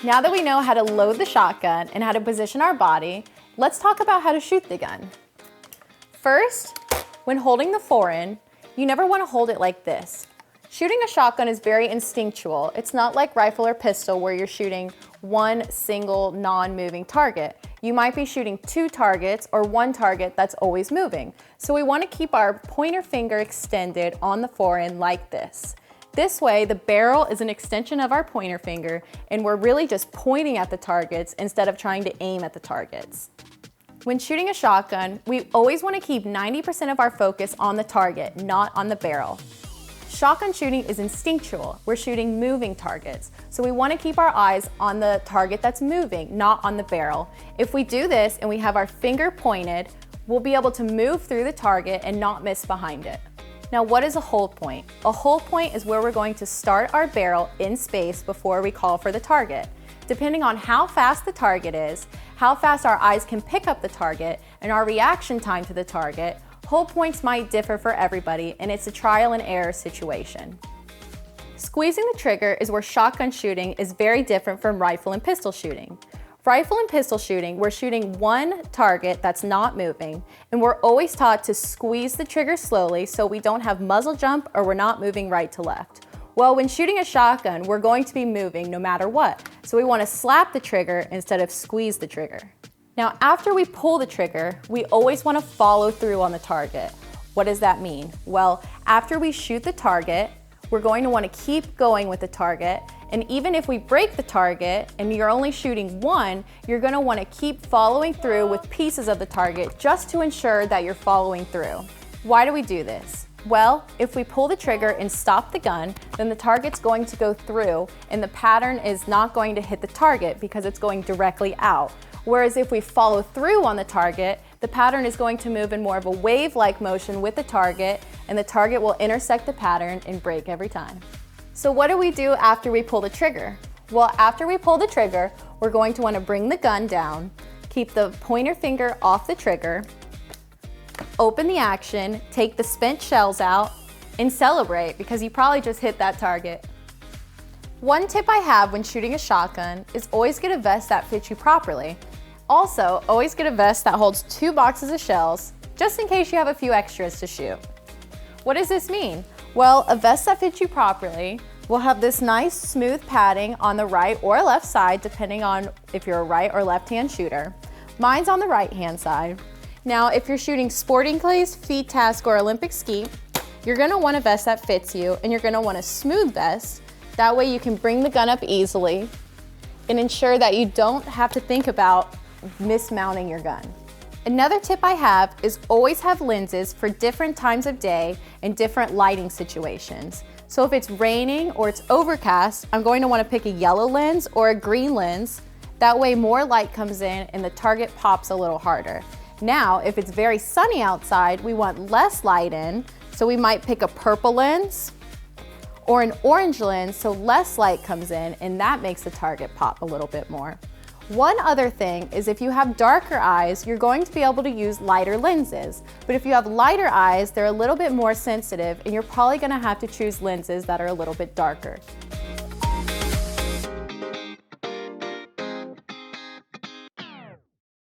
Now that we know how to load the shotgun and how to position our body, let's talk about how to shoot the gun. First, when holding the foreign, you never want to hold it like this. Shooting a shotgun is very instinctual. It's not like rifle or pistol where you're shooting one single non-moving target. You might be shooting two targets or one target that's always moving. So we want to keep our pointer finger extended on the foreign like this. This way, the barrel is an extension of our pointer finger and we're really just pointing at the targets instead of trying to aim at the targets. When shooting a shotgun, we always want to keep 90% of our focus on the target, not on the barrel. Shotgun shooting is instinctual. We're shooting moving targets. So we want to keep our eyes on the target that's moving, not on the barrel. If we do this and we have our finger pointed, we'll be able to move through the target and not miss behind it. Now, what is a hold point? A hold point is where we're going to start our barrel in space before we call for the target. Depending on how fast the target is, how fast our eyes can pick up the target, and our reaction time to the target, hold points might differ for everybody, and it's a trial and error situation. Squeezing the trigger is where shotgun shooting is very different from rifle and pistol shooting. Rifle and pistol shooting, we're shooting one target that's not moving, and we're always taught to squeeze the trigger slowly so we don't have muzzle jump or we're not moving right to left. Well, when shooting a shotgun, we're going to be moving no matter what, so we want to slap the trigger instead of squeeze the trigger. Now, after we pull the trigger, we always want to follow through on the target. What does that mean? Well, after we shoot the target, we're going to want to keep going with the target, and even if we break the target and you're only shooting one, you're going to want to keep following through with pieces of the target just to ensure that you're following through. Why do we do this? Well, if we pull the trigger and stop the gun, then the target's going to go through and the pattern is not going to hit the target because it's going directly out. Whereas if we follow through on the target, the pattern is going to move in more of a wave-like motion with the target, and the target will intersect the pattern and break every time. So what do we do after we pull the trigger? Well, after we pull the trigger, we're going to want to bring the gun down, keep the pointer finger off the trigger, open the action, take the spent shells out, and celebrate because you probably just hit that target. One tip I have when shooting a shotgun is always get a vest that fits you properly. Also, always get a vest that holds 2 boxes of shells, just in case you have a few extras to shoot. What does this mean? Well, a vest that fits you properly will have this nice smooth padding on the right or left side, depending on if you're a right or left-hand shooter. Mine's on the right-hand side. Now, if you're shooting sporting clays, feed task, or Olympic skeet, you're gonna want a vest that fits you, and you're gonna want a smooth vest. That way you can bring the gun up easily and ensure that you don't have to think about mismounting your gun. Another tip I have is always have lenses for different times of day and different lighting situations. So if it's raining or it's overcast, I'm going to want to pick a yellow lens or a green lens. That way more light comes in and the target pops a little harder. Now, if it's very sunny outside, we want less light in, so we might pick a purple lens or an orange lens so less light comes in and that makes the target pop a little bit more. One other thing is if you have darker eyes, you're going to be able to use lighter lenses. But if you have lighter eyes, they're a little bit more sensitive and you're probably gonna have to choose lenses that are a little bit darker.